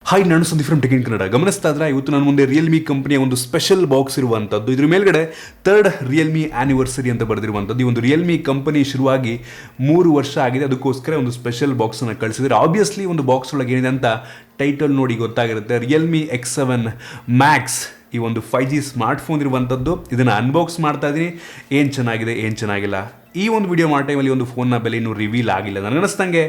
Hi, ನಾನು Sandeep from tech in Kannada. ಗಮನಿಸ್ತಾ ಇದ್ರೆ ಇವತ್ತು ನನ್ನ ಮುಂದೆ ರಿಯಲ್ಮಿ ಕಂಪನಿಯ ಒಂದು ಸ್ಪೆಷಲ್ ಬಾಕ್ಸ್ ಇರುವಂಥದ್ದು. ಇದ್ರ ಮೇಲ್ಗಡೆ ಥರ್ಡ್ ರಿಯಲ್ಮಿ ಆ್ಯನಿವರ್ಸರಿ ಅಂತ ಬರೆದಿರುವಂಥದ್ದು. ಈ ಒಂದು ರಿಯಲ್ಮಿ ಕಂಪನಿ ಶುರುವಾಗಿ 3 ವರ್ಷ ಆಗಿದೆ. ಅದಕ್ಕೋಸ್ಕರ ಒಂದು ಸ್ಪೆಷಲ್ ಬಾಕ್ಸನ್ನು ಕಳಿಸಿದರೆ ಆಬ್ವಿಯಸ್ಲಿ ಒಂದು ಬಾಕ್ಸ್ ಒಳಗೆ ಏನಿದೆ ಅಂತ ಟೈಟಲ್ ನೋಡಿ ಗೊತ್ತಾಗಿರುತ್ತೆ. ರಿಯಲ್ಮಿ X7 ಮ್ಯಾಕ್ಸ್ ಈ ಒಂದು 5G ಸ್ಮಾರ್ಟ್ಫೋನ್ ಇರುವಂಥದ್ದು. ಇದನ್ನು ಅನ್ಬಾಕ್ಸ್ ಮಾಡ್ತಾ ಇದ್ದೀನಿ. ಏನು ಚೆನ್ನಾಗಿದೆ, ಏನು ಚೆನ್ನಾಗಿಲ್ಲ, ಈ ಒಂದು ವಿಡಿಯೋ ಮಾಡೋ ಟೈಮಲ್ಲಿ ಒಂದು ಫೋನ್ನ ಬೆಲೆ ಇನ್ನೂ ರಿವೀಲ್ ಆಗಿಲ್ಲ. ನನಗನ್ನಿಸ್ದಂಗೆ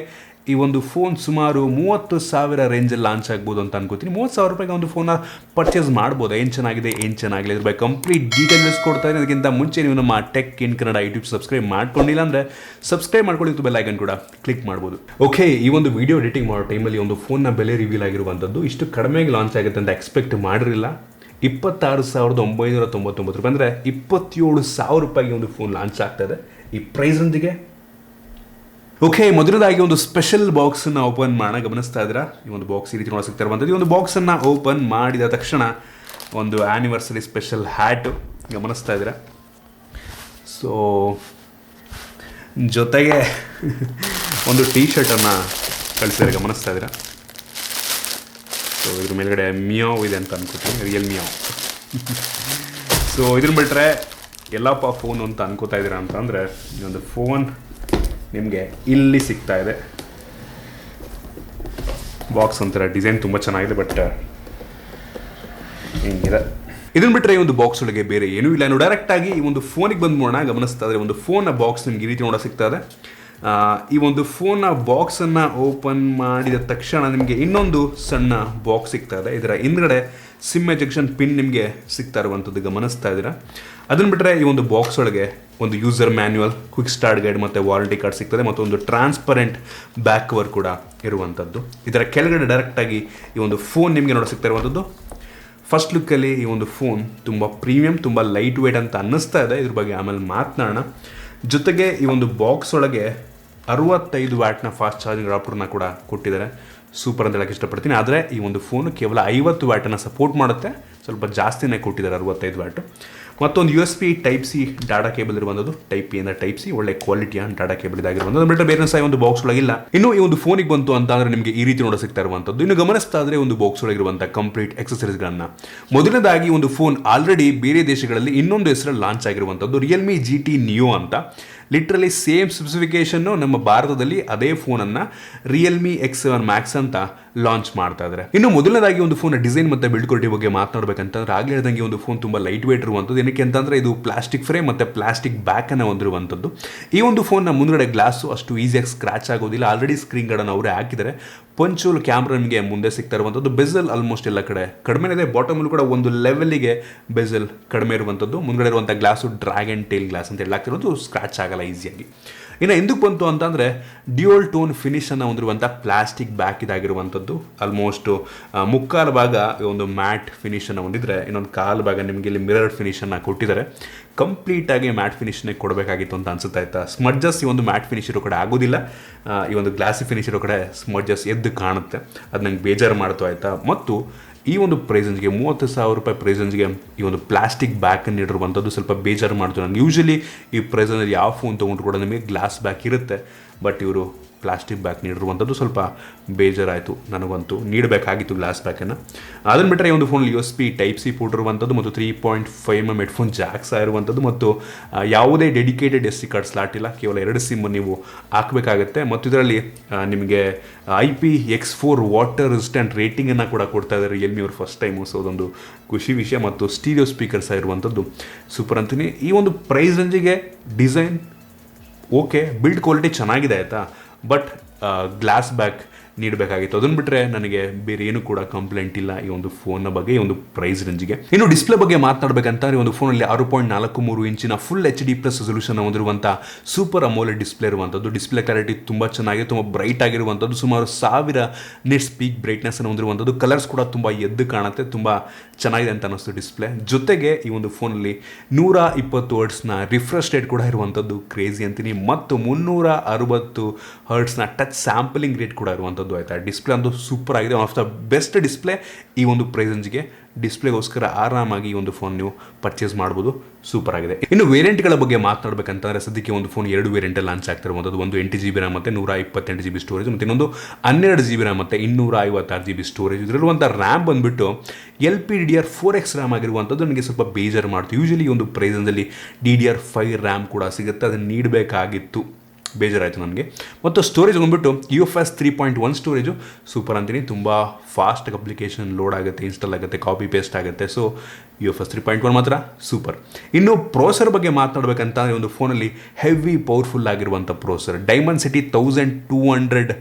ಈ ಒಂದು ಫೋನ್ ಸುಮಾರು 30,000 ರೇಂಜಲ್ಲಿ ಲಾಂಚ್ ಆಗ್ಬೋದು ಅಂತ ಅನ್ಕೋತೀನಿ. 30,000 ರೂಪಾಯಿಗೆ ಒಂದು ಫೋನ್ನ ಪರ್ಚೇಸ್ ಮಾಡ್ಬೋದು. ಏನು ಚೆನ್ನಾಗಿದೆ, ಏನು ಚೆನ್ನಾಗಿಲ್ಲ, ಇದ್ರ ಬಗ್ಗೆ ಕಂಪ್ಲೀಟ್ ಡೀಟೇಲ್ಸ್ ಕೊಡ್ತಾ ಇದ್ದೀನಿ. ಅದಕ್ಕಿಂತ ಮುಂಚೆ ನೀವು ನಮ್ಮ tech in Kannada YouTube subscribe ಮಾಡ್ಕೊಂಡಿಲ್ಲ ಅಂದರೆ ಸಬ್ಸ್ಕ್ರೈಬ್ ಮಾಡ್ಕೊಳ್ಳಿ, ಬೆಲ್ ಐಕನ್ ಕೂಡ ಕ್ಲಿಕ್ ಮಾಡ್ಬೋದು. ಓಕೆ, ಈ ಒಂದು ವಿಡಿಯೋ ಎಡಿಟಿಂಗ್ ಮಾಡೋ ಟೈಮಲ್ಲಿ ಒಂದು ಫೋನ್ನ ಬೆಲೆ ರಿವೀಲ್ ಆಗಿರುವಂಥದ್ದು. ಇಷ್ಟು ಕಡಿಮೆಗೆ ಲಾಂಚ್ ಆಗುತ್ತೆ ಅಂತ ಎಕ್ಸ್ಪೆಕ್ಟ್ ಮಾಡಿರಲಿಲ್ಲ. 26,999 ರೂಪಾಯಿ ಅಂದರೆ 27,000 ರೂಪಾಯಿಗೆ ಒಂದು ಫೋನ್ ಲಾಂಚ್ ಆಗ್ತದೆ ಈ ಪ್ರೈಸ್ ರೇಂಜಿಗೆ. ಓಕೆ, ಮೊದಲದಾಗಿ ಒಂದು ಸ್ಪೆಷಲ್ ಬಾಕ್ಸನ್ನು ಓಪನ್ ಮಾಡೋಣ. ಗಮನಿಸ್ತಾ ಇದ್ದೀರಾ, ಈ ಒಂದು ಬಾಕ್ಸ್ ಈ ರೀತಿ ನೋಡೋ ಸಿಗ್ತಾ ಇರುವಂಥದ್ದು. ಈ ಒಂದು ಬಾಕ್ಸನ್ನು ಓಪನ್ ಮಾಡಿದ ತಕ್ಷಣ ಒಂದು ಆ್ಯನಿವರ್ಸರಿ ಸ್ಪೆಷಲ್ ಹ್ಯಾಟು ಗಮನಿಸ್ತಾ ಇದ್ದೀರಾ. ಸೊ ಜೊತೆಗೆ ಒಂದು ಟೀ ಶರ್ಟನ್ನು ಕಳಿಸಿದ್ದಾರೆ, ಗಮನಿಸ್ತಾ ಇದ್ದೀರಾ. ಸೊ ಇದ್ರ ಮೇಲ್ಗಡೆ ಮಿಯಾವ್ ಇದೆ ಅಂತ ಅನ್ಕೋತೀನಿ, ರಿಯಲ್ ಮಿಯಾವ್. ಸೊ ಇದ್ರ ಬಿಟ್ಟರೆ ಎಲ್ಲಪ್ಪ ಫೋನು ಅಂತ ಅನ್ಕೋತಾ ಇದ್ದೀರಾ ಅಂತಂದರೆ, ಈ ಒಂದು ಫೋನ್ ನಿಮಗೆ ಇಲ್ಲಿ ಸಿಗ್ತಾ ಇದೆ. ಬಾಕ್ಸ್ ಒಂಥರ ಡಿಸೈನ್ ತುಂಬ ಚೆನ್ನಾಗಿದೆ, ಬಟ್ ಹಿಂಗಿದೆ. ಇದನ್ನು ಬಿಟ್ಟರೆ ಈ ಒಂದು ಬಾಕ್ಸ್ ಒಳಗೆ ಬೇರೆ ಏನೂ ಇಲ್ಲ. ನಾವು ಡೈರೆಕ್ಟಾಗಿ ಈ ಒಂದು ಫೋನಿಗೆ ಬಂದ್ಬೋಣ. ಗಮನಿಸ್ತಾ ಇದ್ರೆ ಒಂದು ಫೋನ್ನ ಬಾಕ್ಸ್ ನಿಮ್ಗೆ ಈ ರೀತಿ ನೋಡೋ ಸಿಗ್ತಾ ಇದೆ. ಈ ಒಂದು ಫೋನ್ನ ಬಾಕ್ಸನ್ನು ಓಪನ್ ಮಾಡಿದ ತಕ್ಷಣ ನಿಮಗೆ ಇನ್ನೊಂದು ಸಣ್ಣ ಬಾಕ್ಸ್ ಸಿಗ್ತಾ ಇದೆ. ಇದರ ಹಿಂದ್ಗಡೆ ಸಿಮ್ ಎಜೆಕ್ಷನ್ ಪಿನ್ ನಿಮಗೆ ಸಿಗ್ತಾ ಇರುವಂಥದ್ದು ಗಮನಿಸ್ತಾ ಇದ್ದೀರಾ. ಅದನ್ನು ಬಿಟ್ಟರೆ ಈ ಒಂದು ಬಾಕ್ಸ್ ಒಳಗೆ ಒಂದು user manual, quick start guide ಮತ್ತು ವಾರಂಟಿ ಕಾರ್ಡ್ ಸಿಗ್ತದೆ, ಮತ್ತು ಒಂದು ಟ್ರಾನ್ಸ್ಪರೆಂಟ್ ಬ್ಯಾಕ್ ಕವರ್ ಕೂಡ ಇರುವಂಥದ್ದು. ಇದರ ಕೆಳಗಡೆ ಡೈರೆಕ್ಟಾಗಿ ಈ ಒಂದು ಫೋನ್ ನಿಮಗೆ ನೋಡೋ ಸಿಗ್ತಾ ಇರುವಂಥದ್ದು. ಫಸ್ಟ್ ಲುಕ್ಕಲ್ಲಿ ಈ ಒಂದು ಫೋನ್ ತುಂಬ ಪ್ರೀಮಿಯಂ, ತುಂಬ ಲೈಟ್ ವೇಟ್ ಅಂತ ಅನ್ನಿಸ್ತಾ ಇದೆ. ಇದ್ರ ಬಗ್ಗೆ ಆಮೇಲೆ ಮಾತನಾಡೋಣ. ಜೊತೆಗೆ ಈ ಒಂದು ಬಾಕ್ಸ್ ಒಳಗೆ 65 ವ್ಯಾಟ್ನ ಫಾಸ್ಟ್ ಚಾರ್ಜಿಂಗ್ ಅಡಾಪ್ಟರ್ನ ಕೂಡ ಕೊಟ್ಟಿದ್ದಾರೆ. ಸೂಪರ್ ಅಂತ ಹೇಳಕ್ಕೆ ಇಷ್ಟಪಡ್ತೀನಿ. ಆದರೆ ಈ ಒಂದು ಫೋನು ಕೇವಲ 50 ವ್ಯಾಟನ್ನು ಸಪೋರ್ಟ್ ಮಾಡುತ್ತೆ, ಸ್ವಲ್ಪ ಜಾಸ್ತಿನೇ ಕೊಟ್ಟಿದ್ದಾರೆ, 65 ವ್ಯಾಟು. ಮತ್ತೊಂದು USB Type-C ಡಾಟಾ ಕೇಬಲ್ ಇರುವಂಥದ್ದು. Type-A ಇಂದ Type-C ಒಳ್ಳೆ ಕ್ವಾಲಿಟಿಯ ಡಾಟಾ ಕೇಬಲ್ ಇದಾಗಿರುವಂಥದ್ದು. ಬಿಟ್ಟರೆ ಬೇರೆ ಸಹ ಒಂದು ಬಾಕ್ಸ್ ಒಳಗಿಲ್ಲ. ಇನ್ನು ಈ ಒಂದು ಫೋನಿಗೆ ಬಂತು ಅಂತ ಅಂದರೆ ನಿಮಗೆ ಈ ರೀತಿ ನೋಡೋ ಸಿಗ್ತಾ ಇರುವಂಥದ್ದು. ಇನ್ನು ಗಮನಿಸ್ತಾ ಇದ್ರೆ ಒಂದು ಬಾಕ್ಸ್ ಒಳಗಿರುವಂಥ ಕಂಪ್ಲೀಟ್ ಎಕ್ಸಸರೀಸ್ಗಳನ್ನು. ಮೊದಲನೇದಾಗಿ ಒಂದು ಫೋನ್ ಆಲ್ರೆಡಿ ಬೇರೆ ದೇಶಗಳಲ್ಲಿ ಇನ್ನೊಂದು ಹೆಸರಲ್ಲಿ ಲಾಂಚ್ ಆಗಿರುವಂಥದ್ದು, ರಿಯಲ್ಮಿ GT Neo ಅಂತ. ಲಿಟ್ರಲಿ ಸೇಮ್ ಸ್ಪೆಸಿಫಿಕೇಶನ್ನು ನಮ್ಮ ಭಾರತದಲ್ಲಿ ಅದೇ ಫೋನನ್ನು ರಿಯಲ್ಮಿ X7 ಮ್ಯಾಕ್ಸ್ ಅಂತ ಲಾಂಚ್ ಮಾಡ್ತಾ ಇದ್ದಾರೆ. ಇನ್ನು ಮೊದಲನೇದಾಗಿ ಒಂದು ಫೋನ್ ಡಿಸೈನ್ ಮತ್ತು ಬಿಲ್ಡ್ ಕ್ವಾಲಿಟಿ ಬಗ್ಗೆ ಮಾತನಾಡಬೇಕಂತಂದ್ರೆ, ಆಗಲೇ ಹೇಳಿದಂಗೆ ಒಂದು ಫೋನ್ ತುಂಬ ಲೈಟ್ ವೇಟ್ ಇರುವಂಥದ್ದು. ಏನಕ್ಕೆ ಅಂತಂದರೆ ಇದು ಪ್ಲಾಸ್ಟಿಕ್ ಫ್ರೇಮ್ ಮತ್ತು ಪ್ಲಾಸ್ಟಿಕ್ ಬ್ಯಾಕನ್ನು ಹೊಂದಿರುವಂಥದ್ದು. ಈ ಒಂದು ಫೋನ್ನ ಮುಂದುಗಡೆ ಗ್ಲಾಸು ಅಷ್ಟು ಈಸಿಯಾಗಿ ಸ್ಕ್ರಾಚ್ ಆಗೋದಿಲ್ಲ. ಆಲ್ರೆಡಿ ಸ್ಕ್ರೀನ್ ಗಾರ್ಡನ್ನು ಅವರೇ ಹಾಕಿದ್ದಾರೆ. ಪಂಚೋಲ್ ಕ್ಯಾಮ್ರಾ ನಿಮಗೆ ಮುಂದೆ ಸಿಗ್ತಾ ಇರುವಂಥದ್ದು. ಬೆಸಲ್ ಆಲ್ಮೋಸ್ಟ್ ಎಲ್ಲ ಕಡೆ ಕಡಿಮೆ ಇದೆ. ಬಾಟಮಲ್ಲೂ ಕೂಡ ಒಂದು ಲೆವೆಲ್ಗೆ ಬೆಸಲ್ ಕಡಿಮೆ ಇರುವಂಥದ್ದು. ಮುಂದುಗಡೆ ಇರುವಂಥ ಗ್ಲಾಸು ಡ್ರ್ಯಾಗನ್ ಟೇಲ್ ಗ್ಲಾಸ್ ಅಂತ ಹೇಳಾಗ್ತಿರೋದು, ಸ್ಕ್ರಾಚ್ ಆಗಲ್ಲ ಈಸಿಯಾಗಿ. ಇನ್ನು ಎಂದಕ್ಕೆ ಬಂತು ಅಂತಂದರೆ, ಡ್ಯೂಯಲ್ ಟೋನ್ ಫಿನಿಷನ್ನು ಹೊಂದಿರುವಂಥ ಪ್ಲಾಸ್ಟಿಕ್ ಬ್ಯಾಕ್ ಇದಾಗಿರುವಂಥದ್ದು. ಆಲ್ಮೋಸ್ಟು ಮುಕ್ಕಾಲು ಭಾಗ ಒಂದು ಮ್ಯಾಟ್ ಫಿನಿಷನ್ನು ಹೊಂದಿದ್ರೆ, ಇನ್ನೊಂದು ಕಾಲು ಭಾಗ ನಿಮಗೆ ಇಲ್ಲಿ ಮಿರರ್ ಫಿನಿಷನ್ನು ಕೊಟ್ಟಿದ್ದಾರೆ. ಕಂಪ್ಲೀಟಾಗಿ ಮ್ಯಾಟ್ ಫಿನಿಷ್ನೇ ಕೊಡಬೇಕಾಗಿತ್ತು ಅಂತ ಅನ್ಸುತ್ತಾ ಇತ್ತಾ. ಸ್ಮಡ್ಜಸ್ ಈ ಒಂದು ಮ್ಯಾಟ್ ಫಿನಿಶ್ ಇರೋ ಕಡೆ ಆಗೋದಿಲ್ಲ. ಈ ಒಂದು ಗ್ಲಾಸಿ ಫಿನಿಶ್ ಇರೋ ಕಡೆ ಸ್ಮಡ್ಜಸ್ ಎದ್ದು ಕಾಣುತ್ತೆ. ಅದು ನಂಗೆ ಬೇಜಾರು ಮಾಡ್ತು ಆಯಿತಾ. ಮತ್ತು ಈ ಒಂದು ಪ್ರೈಸನ್ಸ್ಗೆ 30,000 ರೂಪಾಯಿ ಪ್ರೈಸನ್ಸ್ಗೆ ಈ ಒಂದು ಪ್ಲಾಸ್ಟಿಕ್ ಬ್ಯಾಕನ್ನು ನೀಡಿರುವಂಥದ್ದು ಸ್ವಲ್ಪ ಬೇಜಾರು ಮಾಡ್ತು ನನಗೆ. ಯೂಶಲಿ ಈ ಪ್ರೈಸಲ್ಲಿ ಯಾವ ಫೋನ್ ತೊಗೊಂಡ್ರು ಕೂಡ ನಿಮಗೆ ಗ್ಲಾಸ್ ಬ್ಯಾಕ್ ಇರುತ್ತೆ, ಬಟ್ ಇವರು ಪ್ಲಾಸ್ಟಿಕ್ ಬ್ಯಾಕ್ ನೀಡಿರುವಂಥದ್ದು ಸ್ವಲ್ಪ ಬೇಜಾರಾಯಿತು ನನಗಂತೂ. ನೀಡಬೇಕಾಗಿತ್ತು ಗ್ಲಾಸ್ ಬ್ಯಾಕನ್ನು. ಅದನ್ನು ಬಿಟ್ಟರೆ ಈ ಒಂದು ಫೋನಲ್ಲಿ USB Type-C ಪೋರ್ಟ್ ಇರುವಂಥದ್ದು, ಮತ್ತು 3.5mm ಹೆಡ್ಫೋನ್ ಜಾಕ್ಸ್ ಇರುವಂಥದ್ದು, ಮತ್ತು ಯಾವುದೇ ಡೆಡಿಕೇಟೆಡ್ SD ಕಾರ್ಡ್ ಸ್ಲಾಟ್ ಇಲ್ಲ. ಕೇವಲ 2 ಸಿಮ್ ನೀವು ಹಾಕಬೇಕಾಗತ್ತೆ. ಮತ್ತು ಇದರಲ್ಲಿ ನಿಮಗೆ IPX4 ವಾಟರ್ ರೆಸಿಸ್ಟೆಂಟ್ ರೇಟಿಂಗನ್ನು ಕೂಡ ಕೊಡ್ತಾ ಇದ್ದಾರೆ ರಿಯಲ್ಮಿ ಅವರು ಫಸ್ಟ್ ಟೈಮು. ಸೊ ಅದೊಂದು ಖುಷಿ ವಿಷಯ. ಮತ್ತು ಸ್ಟೀರಿಯೋ ಸ್ಪೀಕರ್ಸ್ ಇರುವಂಥದ್ದು ಸೂಪರ್ ಅಂತೀನಿ. ಈ ಒಂದು ಪ್ರೈಸ್ ರೇಂಜಿಗೆ ಡಿಸೈನ್ ಓಕೆ, ಬಿಲ್ಡ್ ಕ್ವಾಲಿಟಿ ಚೆನ್ನಾಗಿದೆ ಆಯಿತಾ, ಬಟ್ ಗ್ಲಾಸ್ ಬ್ಯಾಕ್ ನೀಡಬೇಕಾಗಿತ್ತು. ಅದನ್ನು ಬಿಟ್ಟರೆ ನನಗೆ ಬೇರೆ ಏನು ಕೂಡ ಕಂಪ್ಲೇಂಟ್ ಇಲ್ಲ ಈ ಒಂದು ಫೋನ್ನ ಬಗ್ಗೆ, ಈ ಒಂದು ಪ್ರೈಸ್ ರೇಂಜಿಗೆ. ಇನ್ನು ಡಿಸ್ಪ್ಲೇ ಬಗ್ಗೆ ಮಾತನಾಡಬೇಕಂತ, ಈ ಒಂದು ಫೋನಲ್ಲಿ 6.43 ಇಂಚಿನ ಫುಲ್ HD+ ರೆಸಲ್ಯೂಷನ್ ಹೊಂದಿರುವಂಥ ಸೂಪರ್ ಅಮೋಲೆಡ್ ಡಿಸ್ಪ್ಲೇ ಇರುವಂಥದ್ದು. ಡಿಸ್ಪ್ಲೇ ಕ್ಲಾರಿಟಿ ತುಂಬ ಚೆನ್ನಾಗಿದೆ, ತುಂಬ ಬ್ರೈಟ್ ಆಗಿರುವಂಥದ್ದು. ಸುಮಾರು 1000 ನಿಟ್ಸ್ ಪೀಕ್ ಬ್ರೈಟ್ನೆಸ್ ಅನ್ನು ಹೊಂದಿರುವಂಥದ್ದು. ಕಲರ್ಸ್ ಕೂಡ ತುಂಬ ಎದ್ದು ಕಾಣುತ್ತೆ, ತುಂಬ ಚೆನ್ನಾಗಿದೆ ಅಂತ ಅನ್ನಿಸ್ತು ಡಿಸ್ಪ್ಲೇ. ಜೊತೆಗೆ ಈ ಒಂದು ಫೋನಲ್ಲಿ 120 ಹರ್ಟ್ಸ್ನ ರಿಫ್ರೆಶ್ ರೇಟ್ ಕೂಡ ಇರುವಂಥದ್ದು ಕ್ರೇಜಿ ಅಂತೀನಿ. ಮತ್ತು 360 ಹರ್ಟ್ಸ್ನ ಟಚ್ ಸ್ಯಾಂಪಲಿಂಗ್ ರೇಟ್ ಕೂಡ ಇರುವಂಥದ್ದು. ಆಗಿರುವಂಥದ್ದು ಆಯಿತಾ. ಡಿಸ್ಪ್ಲೇ ಅಂತೂ ಸೂಪರ್ ಆಗಿದೆ, one of the best display ಈ ಒಂದು ಪ್ರೈಸಂಜ್ಗೆ. ಡಿಸ್ಪ್ಲೇಗೋಸ್ಕರ ಆರಾಮಾಗಿ ಈ ಒಂದು ಫೋನ್ ನೀವು ಪರ್ಚೇಸ್ ಮಾಡ್ಬೋದು, ಸೂಪರ್ ಆಗಿದೆ. ಇನ್ನು ವೇರಿಯಂಟ್ಗಳ ಬಗ್ಗೆ ಮಾತನಾಡಬೇಕಂತಂದರೆ ಸದ್ಯಕ್ಕೆ ಒಂದು ಫೋನ್ 2 ವೇರಿಯಂಟಲ್ಲಿ ಲಾಂಚ್ ಆಗ್ತಿರುವಂಥದ್ದು. ಒಂದು 8 GB ರ್ಯಾಮ್ ಮತ್ತು 128 GB ಸ್ಟೋರೇಜ್, ಮತ್ತು ಇನ್ನೊಂದು 12 GB ರ್ಯಾಮ್ ಮತ್ತು 256 GB ಸ್ಟೋರೇಜ್. ಇದರಲ್ಲಿರುವಂಥ ರ್ಯಾಮ್ ಬಂದುಬಿಟ್ಟು LPDDR4X ರ್ಯಾಮ್ ಆಗಿರುವಂಥದ್ದು ನನಗೆ ಸ್ವಲ್ಪ ಬೇಜಾರು ಮಾಡ್ತು. ಯೂಶಲಿ ಒಂದು ಪ್ರೈಸಲ್ಲಿ DDR5 ರ್ಯಾಮ್ ಕೂಡ ಸಿಗುತ್ತೆ, ಅದನ್ನು ನೀಡಬೇಕಾಗಿತ್ತು, ಬೇಜಾರಾಯಿತು ನನಗೆ. ಮತ್ತು ಸ್ಟೋರೇಜ್ ಬಂದುಬಿಟ್ಟು UFS 3.1 ಸ್ಟೋರೇಜು ಸೂಪರ್ ಅಂತೀನಿ. ತುಂಬ ಫಾಸ್ಟ್ ಅಪ್ಲಿಕೇಶನ್ ಲೋಡ್ ಆಗುತ್ತೆ, ಇನ್ಸ್ಟಾಲ್ ಆಗುತ್ತೆ, ಕಾಪಿ ಪೇಸ್ಟ್ ಆಗುತ್ತೆ. ಸೊ UFS 3.1 ಮಾತ್ರ ಸೂಪರ್. ಇನ್ನು ಪ್ರೋಸರ್ ಬಗ್ಗೆ ಮಾತನಾಡಬೇಕಂತಂದರೆ ಒಂದು ಫೋನಲ್ಲಿ ಹೆವಿ ಪವರ್ಫುಲ್ ಆಗಿರುವಂಥ ಪ್ರೋಸರ್ Dimensity 1200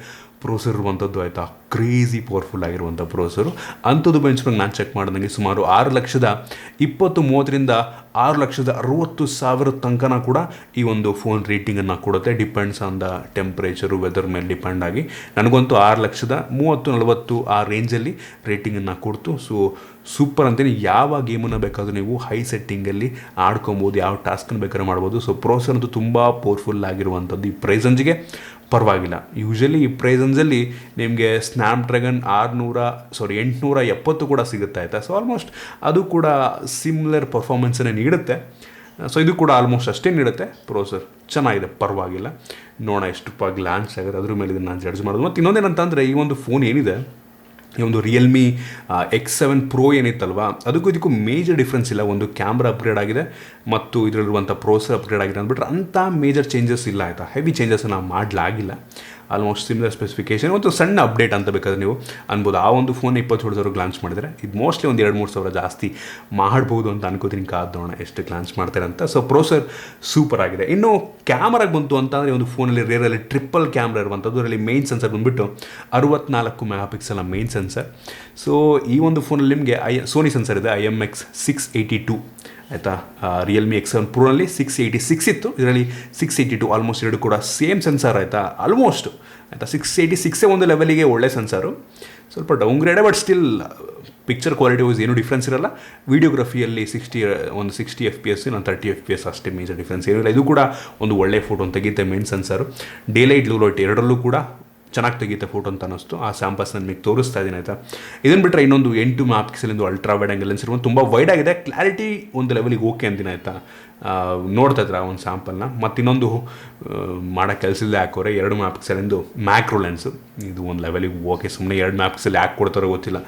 ಪ್ರೋಸರ್ ಇರುವಂಥದ್ದು ಆಯಿತಾ. ಕ್ರೇಜಿ ಪವರ್ಫುಲ್ ಆಗಿರುವಂಥ ಪ್ರೋಸರು. ಅಂಥದ್ದು ಬೆಂಚ್ಮಾರ್ಕ್ ನಾನು ಚೆಕ್ ಮಾಡಿದಂಗೆ ಸುಮಾರು 6,20,30,000ರಿಂದ 6,60,000 ತನಕನ ಕೂಡ ಈ ಒಂದು ಫೋನ್ ರೇಟಿಂಗನ್ನು ಕೊಡುತ್ತೆ. Depends on the temperature, weather ಮೇಲೆ ಡಿಪೆಂಡ್ ಆಗಿ. ನನಗಂತೂ 6,30,40 ಆ ರೇಂಜಲ್ಲಿ ರೇಟಿಂಗನ್ನು ಕೊಡ್ತು. ಸೊ ಸೂಪರ್ ಅಂತೇಳಿ. ಯಾವ ಗೇಮನ್ನು ಬೇಕಾದರೂ ನೀವು ಹೈ ಸೆಟ್ಟಿಂಗಲ್ಲಿ ಆಡ್ಕೊಬೋದು, ಯಾವ ಟಾಸ್ಕನ್ನು ಬೇಕಾದ್ರೂ ಮಾಡ್ಬೋದು. ಸೊ ಪ್ರೋಸರ್ ಅಂತೂ ತುಂಬ ಪವರ್ಫುಲ್ ಆಗಿರುವಂಥದ್ದು. ಈ ಪ್ರೈಸಂಜಿಗೆ ಪರವಾಗಿಲ್ಲ. ಯೂಶಲಿ ಈ ಪ್ರೈಸನ್ಸಲ್ಲಿ ನಿಮಗೆ ಸ್ನ್ಯಾಪ್ಡ್ರ್ಯಾಗನ್ 870 ಕೂಡ ಸಿಗುತ್ತೆ ಆಯಿತಾ. ಸೊ ಆಲ್ಮೋಸ್ಟ್ ಅದು ಕೂಡ ಸಿಮಿಲರ್ ಪರ್ಫಾರ್ಮೆನ್ಸನ್ನೇ ನೀಡುತ್ತೆ. ಸೊ ಇದು ಕೂಡ ಆಲ್ಮೋಸ್ಟ್ ಅಷ್ಟೇ ನೀಡುತ್ತೆ. ಪ್ರೋಸರ್ ಚೆನ್ನಾಗಿದೆ, ಪರವಾಗಿಲ್ಲ. ನೋಡೋಣ ಎಷ್ಟು ರೂಪಾಯಿ ಲಾಂಚ್ ಆಗುತ್ತೆ, ಅದ್ರ ಮೇಲೆ ಇದನ್ನು ನಾನು ಜಡ್ಜ್ ಮಾಡೋದು. ಮತ್ತು ಇನ್ನೊಂದೇನಂತಂದರೆ ಈ ಒಂದು ಫೋನ್ ಏನಿದೆ, ಈ ಒಂದು Realme X7 Pro ಏನಿತ್ತಲ್ವಾ, ಅದಕ್ಕೂ ಇದಕ್ಕೂ ಮೇಜರ್ ಡಿಫ್ರೆನ್ಸ್ ಇಲ್ಲ. ಒಂದು ಕ್ಯಾಮ್ರಾ ಅಪ್ಗ್ರೇಡ್ ಆಗಿದೆ ಮತ್ತು ಇದರಲ್ಲಿರುವಂಥ ಪ್ರೋಸರ್ ಅಪ್ಗ್ರೇಡ್ ಆಗಿದೆ ಅಂದ್ಬಿಟ್ರೆ ಅಂಥ ಮೇಜರ್ ಚೇಂಜಸ್ ಇಲ್ಲ ಆಯಿತಾ. ಹೆವಿ ಚೇಂಜಸ್ಸನ್ನು ಮಾಡಲಾಗಿಲ್ಲ. ಆಲ್ಮೋಸ್ಟ್ ಸಿಮಿಲರ್ ಸ್ಪೆಸಿಫಿಕೇಷನ್ ಮತ್ತು ಸಣ್ಣ ಅಪ್ಡೇಟ್ ಅಂತ ಬೇಕಾದ್ರೆ ನೀವು ಅನ್ಬೋದು. ಆ ಒಂದು ಫೋನ್ 27,000 ಲಾಂಚ್ ಮಾಡಿದರೆ ಇದು ಮೋಸ್ಟ್ಲಿ ಒಂದು 2-3 ಸಾವಿರ ಜಾಸ್ತಿ ಮಾಡ್ಬೋದು ಅಂತ ಅನ್ಕೋತೀನಿ. ಕಾದೋಣ ಎಷ್ಟು ಲಾಂಚ್ ಮಾಡ್ತಾರೆ ಅಂತ. ಸೊ ಪ್ರೋಸರ್ ಸೂಪರ್ ಆಗಿದೆ. ಇನ್ನು ಕ್ಯಾಮ್ರಾಗೆ ಬಂತು ಅಂತಂದರೆ ಒಂದು ಫೋನಲ್ಲಿ ರೇರಲ್ಲಿ ಟ್ರಿಪಲ್ ಕ್ಯಾಮ್ರಾ ಇರುವಂಥದ್ದು. ಅದರಲ್ಲಿ ಮೇನ್ ಸೆನ್ಸರ್ ಬಂದುಬಿಟ್ಟು 64 ಮೆಗಾಪಿಕ್ಸೆಲ್ ಮೇನ್ ಸೆನ್ಸರ್. ಸೊ ಈ ಒಂದು ಫೋನಲ್ಲಿ ನಿಮಗೆ ಸೋನಿ ಸೆನ್ಸರ್ ಇದೆ, IMX 682 ಆಯಿತಾ. Realme X7 Proನಲ್ಲಿ 686 ಇತ್ತು, ಇದರಲ್ಲಿ 682. ಆಲ್ಮೋಸ್ಟ್ ಎರಡು ಕೂಡ ಸೇಮ್ ಸೆನ್ಸರ್ ಆಯಿತಾ. ಆಲ್ಮೋಸ್ಟ್ ಆಯಿತಾ 686 ಒಂದು ಲೆವೆಲಿಗೆ ಒಳ್ಳೆ ಸೆನ್ಸರು. ಸ್ವಲ್ಪ ಡೌನ್ಗ್ರೇಡೆ, but still picture quality wise ಏನೂ ಡಿಫ್ರೆನ್ಸ್ ಇರಲ್ಲ. ವೀಡಿಯೋಗ್ರಫಿಯಲ್ಲಿ 60 FPS, ನಾನು 30 FPS ಅಷ್ಟೇ, ಮೇಜರ್ ಡಿಫ್ರೆನ್ಸ್ ಏನಿಲ್ಲ. ಇದು ಕೂಡ ಒಂದು ಒಳ್ಳೆ ಫೋಟೋ ತೆಗೆಯುತ್ತೆ main sensor. Day light, low light ಎರಡರಲ್ಲೂ ಕೂಡ ಚೆನ್ನಾಗಿ ತೆಗೀತೆ ಫೋಟೋ ಅಂತ ಅನ್ನಿಸ್ತು. ಆ ಸ್ಯಾಂಪಲ್ಸ್ ನಾನು ನಿಮಗೆ ತೋರಿಸ್ತಾ ಇದ್ದೀನಿ ಆಯಿತಾ. ಇದನ್ನು ಬಿಟ್ಟರೆ ಇನ್ನೊಂದು 8 megapixel ultra wide angle lens ಇರುವಂಥ ತುಂಬ ವೈಡ್ ಆಗಿದೆ. ಕ್ಲಾರಿಟಿ ಒಂದು ಲೆವೆಲಿಗೆ ಓಕೆ ಅಂತೀನಿ ಆಯಿತಾ. ನೋಡ್ತಾ ಇದ್ರೆ ಒಂದು ಸ್ಯಾಂಪಲ್ನ. ಮತ್ತು ಇನ್ನೊಂದು ಮಾಡೋ ಕೆಲಸ ಇಲ್ಲದೆ ಹಾಕೋರೆ 2 ಮೆಗಾಪಿಕ್ಸೆಲ್ ಮ್ಯಾಕ್ರೋ ಲೆನ್ಸು. ಇದು ಒಂದು ಲೆವೆಲಿಗೆ ಓಕೆ. ಸುಮ್ಮನೆ 2 ಮೆಗಾಪಿಕ್ಸೆಲ್ ಯಾಕೆ ಕೊಡ್ತಾರೋ ಗೊತ್ತಿಲ್ಲ.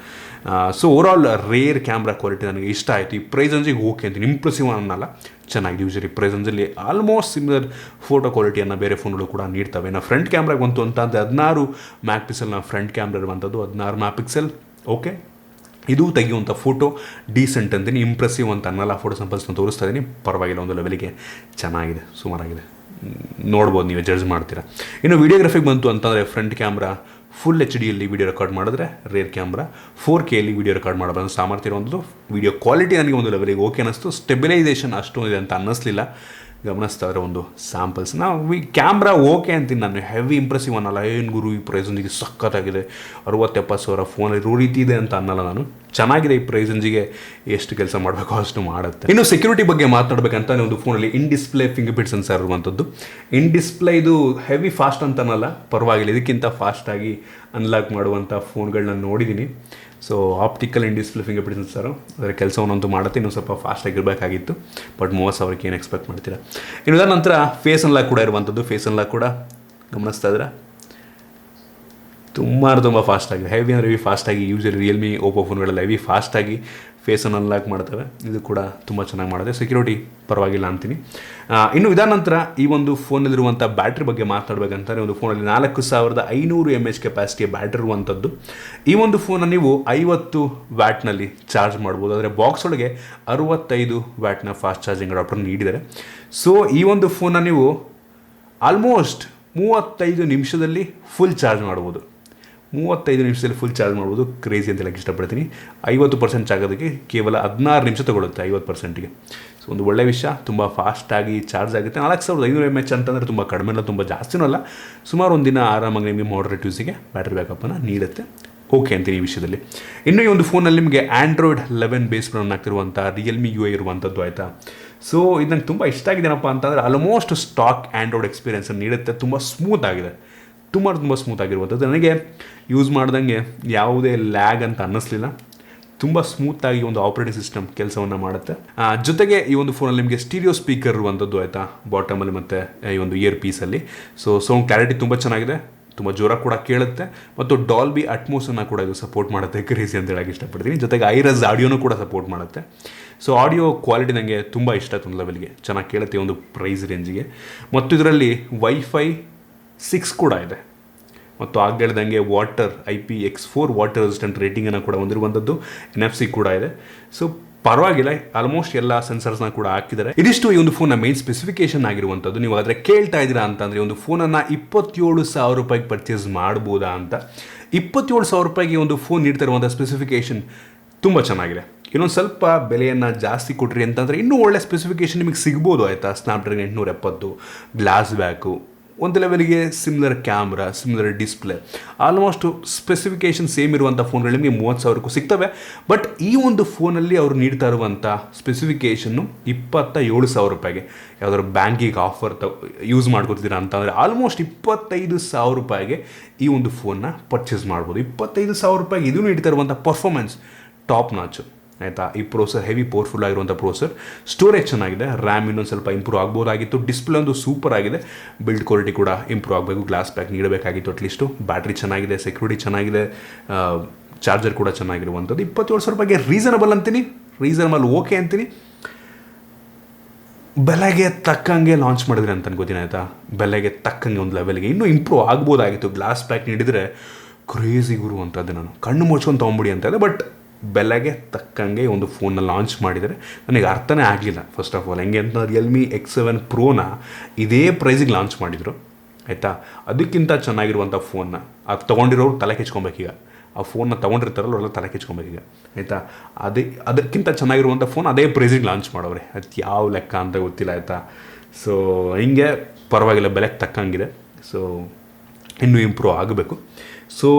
So overall rare camera quality ನನಗೆ ಇಷ್ಟ ಆಯಿತು. ಈ ಪ್ರೈಸಂಜಿಗೆ ಓಕೆ ಅಂತೀನಿ, ಇಂಪ್ರೆಸಿವ್ ಅನ್ನಲ್ಲ, ಚೆನ್ನಾಗಿದೆ. ಯೂಶಲಿ ಪ್ರೈಸಂಜಲ್ಲಿ ಆಲ್ಮೋಸ್ಟ್ ಸಿಮಿಲರ್ ಫೋಟೋ ಕ್ವಾಲಿಟಿಯನ್ನು ಬೇರೆ ಫೋನ್ಗಳು ಕೂಡ ನೀಡ್ತವೆ. ನಾವು ಫ್ರಂಟ್ ಕ್ಯಾಮ್ರಾಗೆ ಬಂತು ಅಂತ ಅಂದರೆ 16 ಮೆಗಾಪಿಕ್ಸೆಲ್ನ ಫ್ರಂಟ್ ಕ್ಯಾಮ್ರಾ ಇರುವಂಥದ್ದು. 16 ಮೆಗಾಪಿಕ್ಸೆಲ್ ಓಕೆ. ಇದು ತೆಗೆಯುವಂಥ ಫೋಟೋ ಡೀಸೆಂಟ್ ಅಂತೀನಿ, ಇಂಪ್ರೆಸಿವ್ ಅಂತ ಅನ್ನಲ್ಲ. ಫೋಟೋ ಸ್ಯಾಂಪಲ್ಸ್ನ ತೋರಿಸ್ತಾ ಇದ್ದೀನಿ, ಪರವಾಗಿಲ್ಲ, ಒಂದು ಲೆವೆಲಿಗೆ ಚೆನ್ನಾಗಿದೆ, ಸುಮಾರಾಗಿದೆ. ನೋಡ್ಬೋದು, ನೀವೇ ಜಡ್ಜ್ ಮಾಡ್ತೀರಾ. ಇನ್ನು ವೀಡಿಯೋಗ್ರಫಿಗೆ ಬಂತು ಅಂತಂದರೆ front camera full HD video record ಮಾಡಿದ್ರೆ, rear camera 4K video record ಮಾಡಬಾರ್ದು ಸಾಮರ್ಥ್ಯ ಇರುವಂಥದ್ದು. ವೀಡಿಯೋ ಕ್ವಾಲಿಟಿ ನನಗೆ ಒಂದು ಲೆವೆಲಿಗೆ ಓಕೆ ಅನ್ನಿಸ್ತು. ಸ್ಟೆಬಿಲೈಸೇಷನ್ ಅಷ್ಟೊಂದಿದೆ ಅಂತ ಅನ್ನಿಸ್ಲಿಲ್ಲ ಗಮನಿಸ್ತಾ ಇದ್ರೆ ಒಂದು ಸ್ಯಾಂಪಲ್ಸ್ನ. ಕ್ಯಾಮ್ರಾ ಓಕೆ ಅಂತೀನಿ ನಾನು, ಹೆವಿ ಇಂಪ್ರೆಸಿವ್ ಅನ್ನಲ್ಲ. ಏನು ಗುರು ಈ ಪ್ರೈಸಂಜಿಗೆ ಸಖತ್ತಾಗಿದೆ, 60-70 ಸಾವಿರ ಫೋನ್ ಇರೋ ರೀತಿ ಇದೆ ಅಂತ ಅನ್ನಲ್ಲ ನಾನು. ಚೆನ್ನಾಗಿದೆ. ಈ ಪ್ರೈಸಂಜಿಗೆ ಎಷ್ಟು ಕೆಲಸ ಮಾಡಬೇಕು ಅಷ್ಟು ಮಾಡುತ್ತೆ. ಇನ್ನು ಸೆಕ್ಯೂರಿಟಿ ಬಗ್ಗೆ ಮಾತನಾಡಬೇಕಂತ ಒಂದು ಫೋನಲ್ಲಿ ಇನ್ ಡಿಸ್ಪ್ಲೇ ಫಿಂಗರ್ ಪ್ರಿಂಟ್ ಸೆನ್ಸರ್ ಇರುವಂಥದ್ದು. ಇನ್ ಡಿಸ್ಪ್ಲೇ ಇದು ಹೆವಿ ಫಾಸ್ಟ್ ಅಂತ ಅನ್ನಲ್ಲ, ಪರವಾಗಿಲ್ಲ. ಇದಕ್ಕಿಂತ ಫಾಸ್ಟಾಗಿ ಅನ್ಲಾಕ್ ಮಾಡುವಂಥ ಫೋನ್ಗಳನ್ನ ನೋಡಿದ್ದೀನಿ. ಸೊ ಆಪ್ಟಿಕಲ್ ಇನ್ ಡಿಸ್ಪ್ಲೇ ಫಿಂಗರ್ ಪ್ರಿಂಟ್ ಸೆನ್ಸರು ಅದರ ಕೆಲಸವನ್ನಂತೂ ಮಾಡುತ್ತೆ. ಇನ್ನೂ ಸ್ವಲ್ಪ ಫಾಸ್ಟಾಗಿರಬೇಕಾಗಿತ್ತು, ಬಟ್ 30,000ಕ್ಕೆ ಏನು ಎಕ್ಸ್ಪೆಕ್ಟ್ ಮಾಡ್ತೀರಾ. ಇನ್ನು ಅದರ ನಂತರ ಫೇಸ್ ಅನ್ಲಾಕ್ ಕೂಡ ಇರುವಂಥದ್ದು. ಫೇಸ್ ಅನ್ಲಾಕ್ ಕೂಡ ಗಮನಿಸ್ತಾ ಇದ್ರೆ ತುಂಬ ಫಾಸ್ಟಾಗಿದೆ. ಹೆವಿ ಅಂದರೆ ಹೆವಿ ಫಾಸ್ಟಾಗಿ. ಯೂಶಲಿ ರಿಯಲ್ಮಿ, ಓಪೋ ಫೋನ್ಗಳೆಲ್ಲ ಹೆವಿ ಫಾಸ್ಟಾಗಿ ಫೇಸನ್ನು ಅನ್ಲಾಕ್ ಮಾಡ್ತವೆ. ಇದು ಕೂಡ ತುಂಬ ಚೆನ್ನಾಗಿ ಮಾಡುತ್ತೆ. ಸೆಕ್ಯೂರಿಟಿ ಪರವಾಗಿಲ್ಲ ಅಂತೀನಿ. ಇನ್ನು ಇದಾದ ನಂತರ ಈ ಒಂದು ಫೋನಲ್ಲಿರುವಂಥ ಬ್ಯಾಟ್ರಿ ಬಗ್ಗೆ ಮಾತಾಡಬೇಕಂತಾರೆ. ಒಂದು ಫೋನಲ್ಲಿ 4500 mAh ಕೆಪಾಸಿಟಿಯ ಬ್ಯಾಟ್ರಿ ಇರುವಂಥದ್ದು. ಈ ಒಂದು ಫೋನನ್ನು ನೀವು 50 ವ್ಯಾಟ್ನಲ್ಲಿ ಚಾರ್ಜ್ ಮಾಡ್ಬೋದು. ಆದರೆ ಬಾಕ್ಸ್ ಒಳಗೆ 65 ವ್ಯಾಟ್ನ ಫಾಸ್ಟ್ ಚಾರ್ಜಿಂಗ್ ಅಡಾಪ್ಟರ್ ನೀಡಿದ್ದಾರೆ. ಸೊ ಈ ಒಂದು ಫೋನನ್ನು ನೀವು ಆಲ್ಮೋಸ್ಟ್ 35 ನಿಮಿಷದಲ್ಲಿ ಫುಲ್ ಚಾರ್ಜ್ ಮಾಡ್ಬೋದು. 35 ನಿಮಿಷದಲ್ಲಿ ಫುಲ್ ಚಾರ್ಜ್ ಮಾಡ್ಬೋದು. ಕ್ರೇಜಿ ಅಂತ ಹೇಳಕ್ಕೆ ಇಷ್ಟಪಡ್ತೀನಿ. 50% ಚಾರ್ಜ್ ಆಗೋದಕ್ಕೆ ಕೇವಲ 16 ನಿಮಿಷ ತಗೊಳುತ್ತೆ 50%ಗೆ. ಸೊ ಒಂದು ಒಳ್ಳೆಯ ವಿಷಯ. ತುಂಬ ಫಾಸ್ಟಾಗಿ ಚಾರ್ಜ್ ಆಗುತ್ತೆ. 4500 mAh ಅಂತಂದರೆ ತುಂಬ ಕಡಿಮೆ ಅಲ್ಲ, ತುಂಬ ಜಾಸ್ತಿನೂ ಅಲ್ಲ. ಸುಮಾರು ಒಂದು ದಿನ ಆರಾಮಾಗಿ ನಿಮಗೆ ಮಾಡ್ರೇಟ್ ಯೂಸಿಗೆ ಬ್ಯಾಟ್ರಿ ಬ್ಯಾಕಪ್ಪನ್ನು ನೀಡುತ್ತೆ. ಓಕೆ ಅಂತೀನಿ ಈ ವಿಷಯದಲ್ಲಿ. ಇನ್ನು ಈ ಒಂದು ಫೋನಲ್ಲಿ ನಿಮಗೆ Android 11 ಬೇಸ್ ರನ್ ಆಗ್ತಿರುವಂಥ Realme UI ಇರುವಂಥದ್ದು ಆಯಿತಾ. ಸೊ ಇದು ನಂಗೆ ತುಂಬ ಇಷ್ಟ ಆಗಿದೆನಪ್ಪ ಅಂತಂದರೆ ಆಲ್ಮೋಸ್ಟ್ ಸ್ಟಾಕ್ ಆ್ಯಂಡ್ರಾಯ್ಡ್ ಎಕ್ಸ್ಪೀರಿಯನ್ಸನ್ನು ನೀಡುತ್ತೆ. ತುಂಬ ಸ್ಮೂತ್ ಆಗಿದೆ, ತುಂಬ ಸ್ಮೂತ್ ಆಗಿರುವಂಥದ್ದು. ನನಗೆ ಯೂಸ್ ಮಾಡ್ದಂಗೆ ಯಾವುದೇ ಲ್ಯಾಗ್ ಅಂತ ಅನ್ನಿಸ್ಲಿಲ್ಲ. ತುಂಬ ಸ್ಮೂತಾಗಿ ಒಂದು ಆಪ್ರೇಟಿಂಗ್ ಸಿಸ್ಟಮ್ ಕೆಲಸವನ್ನು ಮಾಡುತ್ತೆ. ಜೊತೆಗೆ ಈ ಒಂದು ಫೋನಲ್ಲಿ ನಿಮಗೆ ಸ್ಟೀರಿಯೋ ಸ್ಪೀಕರ್ ಇರುವಂಥದ್ದು ಆಯಿತಾ, ಬಾಟಮಲ್ಲಿ ಮತ್ತು ಈ ಒಂದು ಇಯರ್ ಪೀಸಲ್ಲಿ. ಸೌಂಡ್ ಕ್ಲಾರಿಟಿ ತುಂಬ ಚೆನ್ನಾಗಿದೆ, ತುಂಬ ಜೋರಾಗಿ ಕೂಡ ಕೇಳುತ್ತೆ ಮತ್ತು ಡಾಲ್ಬಿ ಅಟ್ಮೋಸನ್ನು ಕೂಡ ಇದು ಸಪೋರ್ಟ್ ಮಾಡುತ್ತೆ. ಕ್ರೇಜಿ ಅಂತ ಹೇಳಕ್ಕೆ ಇಷ್ಟಪಡ್ತೀನಿ. ಜೊತೆಗೆ ಐರಸ್ ಆಡಿಯೋನು ಕೂಡ ಸಪೋರ್ಟ್ ಮಾಡುತ್ತೆ. ಆಡಿಯೋ ಕ್ವಾಲಿಟಿ ನನಗೆ ತುಂಬ ಇಷ್ಟ ಆಯ್ತು. ಒಂದು ಲೆವೆಲ್ಗೆ ಚೆನ್ನಾಗಿ ಕೇಳುತ್ತೆ ಒಂದು ಪ್ರೈಸ್ ರೇಂಜಿಗೆ. ಮತ್ತು ಇದರಲ್ಲಿ ವೈಫೈ 6 ಕೂಡ ಇದೆ ಮತ್ತು ಆಗ ಹೇಳ್ದಂಗೆ ವಾಟರ್ IPX4 ವಾಟರ್ ರೆಸಿಸ್ಟೆಂಟ್ ರೇಟಿಂಗನ್ನು ಕೂಡ ಹೊಂದಿರುವಂಥದ್ದು. NFC ಕೂಡ ಇದೆ. ಪರವಾಗಿಲ್ಲ, ಆಲ್ಮೋಸ್ಟ್ ಎಲ್ಲ ಸೆನ್ಸರ್ಸ್ನ ಕೂಡ ಹಾಕಿದ್ದಾರೆ. ಇದಿಷ್ಟು ಈ ಒಂದು ಫೋನ್ನ ಮೇನ್ ಸ್ಪೆಸಿಫಿಕೇಶನ್ ಆಗಿರುವಂಥದ್ದು. ನೀವು ಆದರೆ ಕೇಳ್ತಾ ಇದ್ದೀರಾ ಅಂತಂದರೆ ಒಂದು ಫೋನನ್ನು 27,000 ರೂಪಾಯಿಗೆ ಪರ್ಚೇಸ್ ಮಾಡ್ಬೋದಾ ಅಂತ. 27,000 ರೂಪಾಯಿಗೆ ಒಂದು ಫೋನ್ ನೀಡ್ತಾ ಇರುವಂಥ ಸ್ಪೆಸಿಫಿಕೇಶನ್ ತುಂಬ ಚೆನ್ನಾಗಿದೆ. ಇನ್ನೊಂದು ಸ್ವಲ್ಪ ಬೆಲೆಯನ್ನು ಜಾಸ್ತಿ ಕೊಟ್ರಿ ಅಂತಂದರೆ ಇನ್ನೂ ಒಳ್ಳೆ ಸ್ಪೆಸಿಫಿಕೇಶನ್ ನಿಮಗೆ ಸಿಗ್ಬೋದು ಆಯಿತಾ. ಸ್ನ್ಯಾಪ್ಡ್ರ್ಯಾಗನ್ 870, ಗ್ಲಾಸ್ ಬ್ಯಾಕು, ಒಂದು ಲೆವೆಲ್ಗೆ similar camera, similar display, almost specification same ಇರುವಂಥ ಫೋನ್ಗಳು ನಿಮಗೆ 30,000ಕ್ಕೂ ಸಿಗ್ತವೆ. ಬಟ್ ಈ ಒಂದು ಫೋನಲ್ಲಿ ಅವರು ನೀಡ್ತಾ ಇರುವಂಥ ಸ್ಪೆಸಿಫಿಕೇಷನ್ನು 27,000 ರೂಪಾಯಿಗೆ. ಯಾವುದಾದ್ರು ಬ್ಯಾಂಕಿಗೆ ಆಫರ್ ಯೂಸ್ ಮಾಡ್ಕೊತಿದ್ದೀರಾ ಅಂತಂದರೆ ಆಲ್ಮೋಸ್ಟ್ 25,000 ರೂಪಾಯಿಗೆ ಈ ಒಂದು ಫೋನ್ನ ಪರ್ಚೇಸ್ ಮಾಡ್ಬೋದು. 25,000 ರೂಪಾಯಿಗೆ ಇದೂ ನೀಡ್ತಾ ಇರುವಂಥ ಪರ್ಫಾರ್ಮೆನ್ಸ್ ಟಾಪ್ ನಾಚು ಆಯಿತಾ. ಈ ಪ್ರೋಸರ್ ಹೆವಿ ಪವರ್ಫುಲ್ ಆಗಿರುವಂಥ ಪ್ರೋಸರ್. ಸ್ಟೋರೇಜ್ ಚೆನ್ನಾಗಿದೆ, ರ್ಯಾಮ್ ಇನ್ನೊಂದು ಸ್ವಲ್ಪ ಇಂಪ್ರೂವ್ ಆಗ್ಬೋದಾಗಿತ್ತು. ಡಿಸ್ಪ್ಲೇ ಒಂದು ಸೂಪರ್ ಆಗಿದೆ, ಬಿಲ್ಡ್ ಕ್ವಾಲಿಟಿ ಕೂಡ ಇಂಪ್ರೂವ್ ಆಗಬೇಕು, ಗ್ಲಾಸ್ ಬ್ಯಾಕ್ ನೀಡಬೇಕಾಗಿತ್ತು ಅಟ್ಲೀಸ್ಟು. ಬ್ಯಾಟ್ರಿ ಚೆನ್ನಾಗಿದೆ, ಸೆಕ್ಯೂರಿಟಿ ಚೆನ್ನಾಗಿದೆ, ಚಾರ್ಜರ್ ಕೂಡ ಚೆನ್ನಾಗಿರುವಂಥದ್ದು. 27,000 ರೂಪಾಯಿಗೆ ರೀಸನಬಲ್ ಅಂತೀನಿ, ರೀಸನಬಲ್ ಓಕೆ ಅಂತೀನಿ. ಬೆಲೆಗೆ ತಕ್ಕಂಗೆ ಲಾಂಚ್ ಮಾಡಿದ್ರೆ ಅಂತ ಅನ್ಕೋತೀನಿ ಆಯಿತಾ. ಬೆಲೆಗೆ ತಕ್ಕಂಗೆ ಒಂದು ಲೆವೆಲ್ಗೆ ಇನ್ನೂ ಇಂಪ್ರೂವ್ ಆಗ್ಬೋದಾಗಿತ್ತು. ಗ್ಲಾಸ್ ಬ್ಯಾಕ್ ನೀಡಿದರೆ ಕ್ರೇಜಿ ಗುರು ಅಂತದ್ದು, ನಾನು ಕಣ್ಣು ಮುಚ್ಕೊಂಡು ತೊಗೊಂಬಿಡಿ ಅಂತ ಇದೆ. ಬಟ್ ಬೆಲೆಗೆ ತಕ್ಕಂಗೆ ಒಂದು ಫೋನ್ನ ಲಾಂಚ್ ಮಾಡಿದರೆ ನನಗೆ ಅರ್ಥನೇ ಆಗಲಿಲ್ಲ. ಫಸ್ಟ್ ಆಫ್ ಆಲ್ ಹೆಂಗೆ ಅಂತ ರಿಯಲ್ಮಿ X7 ಪ್ರೋನ ಇದೇ ಪ್ರೈಸಿಗೆ ಲಾಂಚ್ ಮಾಡಿದರು ಆಯಿತಾ. ಅದಕ್ಕಿಂತ ಚೆನ್ನಾಗಿರುವಂಥ ಫೋನ್ನ ಅದು ತೊಗೊಂಡಿರೋರು ತಲೆ ಕೆಚ್ಕೊಬೇಕೀಗ. ಆ ಫೋನ್ನ ತೊಗೊಂಡಿರ್ತಾರಲ್ಲ ಅವರೆಲ್ಲ ತಲೆ ಕೆಚ್ಕೊಬೇಕೀಗ ಆಯಿತಾ. ಅದಕ್ಕಿಂತ ಚೆನ್ನಾಗಿರುವಂಥ ಫೋನ್ ಅದೇ ಪ್ರೈಸಿಗೆ ಲಾಂಚ್ ಮಾಡೋರೆ, ಅದು ಯಾವ ಲೆಕ್ಕ ಅಂತ ಗೊತ್ತಿಲ್ಲ ಆಯಿತಾ. ಹಿಂಗೆ ಪರವಾಗಿಲ್ಲ, ಬೆಲೆಗೆ ತಕ್ಕಂಗಿದೆ. ಇನ್ನೂ ಇಂಪ್ರೂವ್ ಆಗಬೇಕು.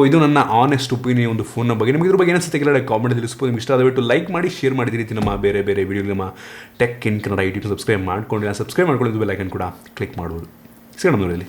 ಇದು ನನ್ನ ಆನೆಸ್ಟ್ ಒಪಿನಿಯನ್ ಒಂದು ಫೋನ್ನ ಬಗ್ಗೆ. ನಿಮಗೆ ಇದ್ರ ಬಗ್ಗೆ ಏನಿಸುತ್ತೆ ಕೆಲ ಕಾಮೆಂಟ್ ತಿಳಿಸ್ಬೋದು. ನಿಮ್ಗೆ ಇಷ್ಟ ಆದಬಿಟ್ಟು ಲೈಕ್ ಮಾಡಿ, ಶೇರ್ ಮಾಡಿದ ರೀತಿ ನಮ್ಮ ಬೇರೆ ವಿಡಿಯೋ ನಮ್ಮ tech in Kannada YouTube subscribe ಮಾಡ್ಕೊಂಡಿಲ್ಲ, ಸಬ್ಸ್ಕ್ರೈಬ್ ಮಾಡ್ಕೊಳ್ಳೋದು ಬೆಲ್ ಐಕನ್ ಕೂಡ ಕ್ಲಿಕ್ ಮಾಡ್ಬೋದು. ಸಿಗೋಣ ನೋಡಿ.